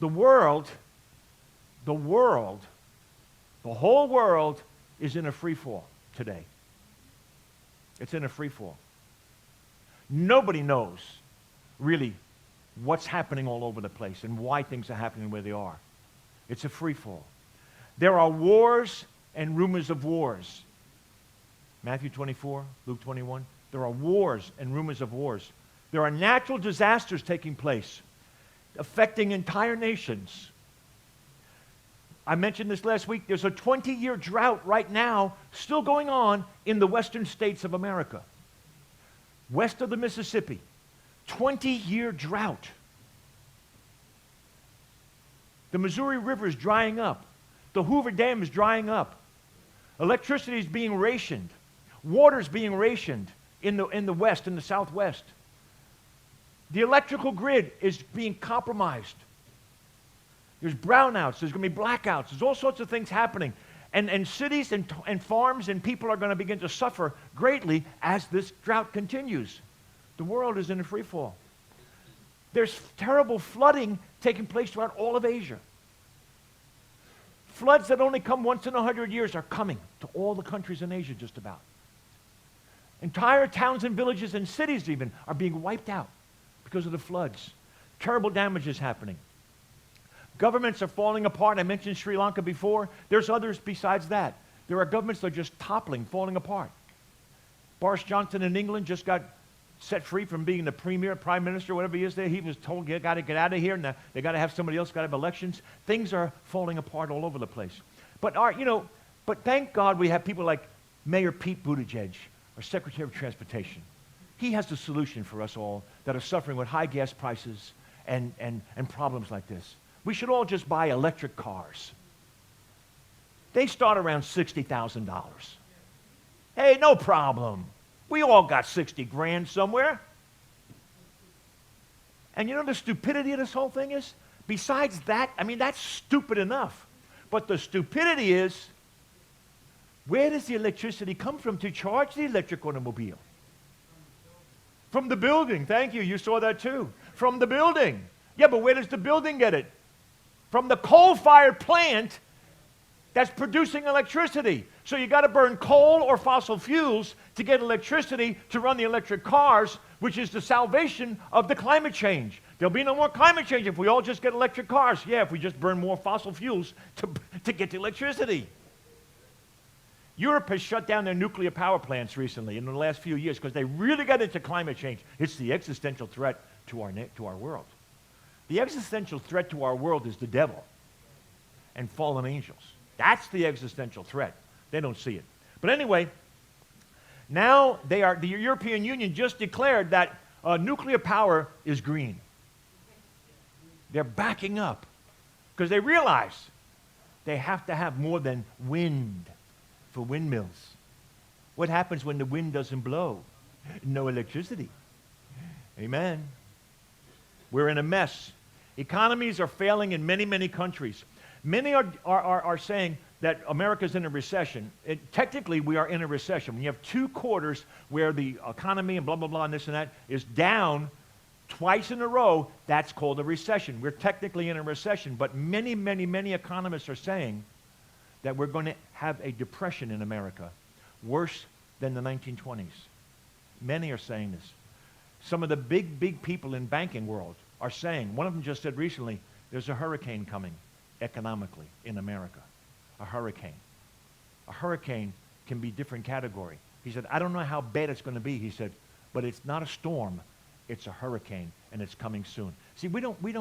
The world, the whole world is in a free fall today. It's in a free fall. Nobody knows really what's happening all over the place and why things are happening where they are. It's a free fall. There are wars and rumors of wars. Matthew 24, Luke 21. There are wars and rumors of wars. There are natural disasters taking place, affecting entire nations. I mentioned this last week. There's a 20-year drought right now still going on in the western states of America. West of the Mississippi. 20-year drought. The Missouri River is drying up. The Hoover Dam is drying up. Electricity is being rationed. Water is being rationed in the west, in the southwest. The electrical grid is being compromised. There's brownouts. There's going to be blackouts. There's all sorts of things happening. And cities and farms and people are going to begin to suffer greatly as this drought continues. The world is in a free fall. There's terrible flooding taking place throughout all of Asia. Floods that only come once in 100 years are coming to all the countries in Asia just about. Entire towns and villages and cities even are being wiped out because of the floods. Terrible damage is happening. Governments are falling apart. I mentioned Sri Lanka before. There's others besides that. There are governments that are just toppling, falling apart. Boris Johnson in England just got set free from being the premier, prime minister, whatever he is there. He was told, you got to get out of here, and they got to have somebody else, got to have elections. Things are falling apart all over the place. But thank God we have people like Mayor Pete Buttigieg, our Secretary of Transportation. He has the solution for us all that are suffering with high gas prices and problems like this. We should all just buy electric cars. They start around $60,000. Hey, no problem. We all got 60 grand somewhere. And you know the stupidity of this whole thing is? Besides that, I mean, that's stupid enough. But the stupidity is, where does the electricity come from to charge the electric automobile? From the building. Thank you. You saw that too. From the building. Yeah, but where does the building get it? From the coal-fired plant that's producing electricity. So you got to burn coal or fossil fuels to get electricity to run the electric cars, which is the salvation of the climate change. There'll be no more climate change if we all just get electric cars. Yeah, if we just burn more fossil fuels to get the electricity. Europe has shut down their nuclear power plants recently in the last few years because they really got into climate change. It's the existential threat to our world. The existential threat to our world is the devil and fallen angels. That's the existential threat. They don't see it. But anyway, now the European Union just declared that nuclear power is green. They're backing up because they realize they have to have more than wind for windmills. What happens when the wind doesn't blow? No electricity. Amen. We're in a mess. Economies are failing in many, many countries. Many are saying that America's in a recession. Technically, we are in a recession. When you have 2 quarters where the economy and blah, blah, blah, and this and that is down twice in a row, that's called a recession. We're technically in a recession, but many, many, many economists are saying that we're going to have a depression in America, worse than the 1920s. Many are saying this. Some of the big, big people in banking world are saying, one of them just said recently, there's a hurricane coming economically in America. A hurricane. A hurricane can be different category. He said, I don't know how bad it's going to be, he said, but it's not a storm, it's a hurricane, and it's coming soon. See, we don't really